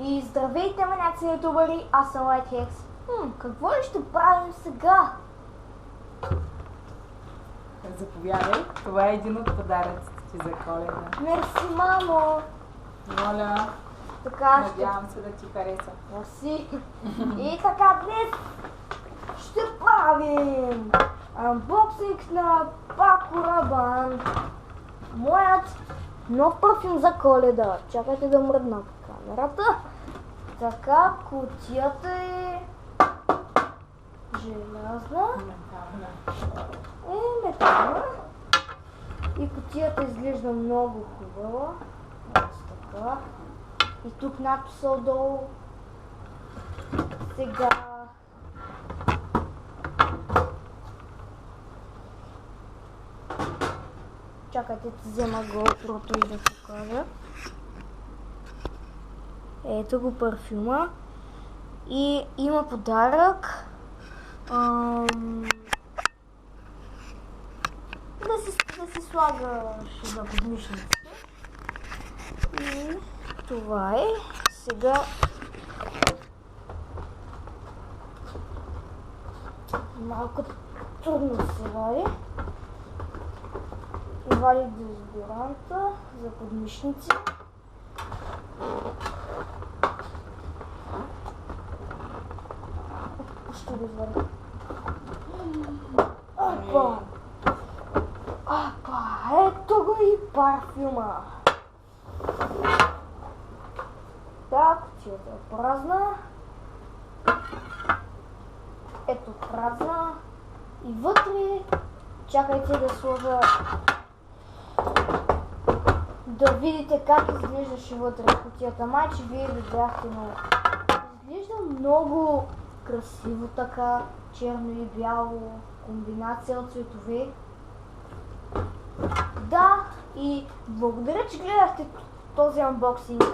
И здравейте, маняци ютубъри, аз съм Whitehex. Какво ли ще правим сега? Заповядай, това е един от подаръците ти за Коледа. Мерси, мамо. Моля, Така надявам се да ти хареса. Мерси. И така днес ще правим анбоксинг на Paco Rabanne. Моят нов парфюм за Коледа. Чакайте да мръдна камерата. Така, кутията е желязна. Метална. И кутията изглежда много хубава. Така. И тук надписа отдолу. Сега чакайте, да взема GoPro-то и да покажа. Ето го парфюма. И има подарък. Да си слагаш за подмишниците. И това е. Сега малко трудно се вади. И вади дезодоранта за подмишници. Ще го извади. Апа, ето го и парфюма. Так, кутията е празна. Ето празна. И вътре, чакайте да сложа, да видите как изглеждаше вътре кутията. Майче вие видяхте, но изглежда много красиво така, черно и бяло, комбинация от цветове. Да, и благодаря, че гледахте този анбоксинг.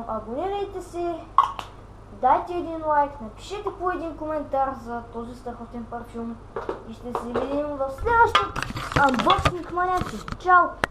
Абонирайте се, дайте един лайк, напишете по един коментар за този страхотен парфюм и ще се видим в следващия анбоксинг, маняци. Чао!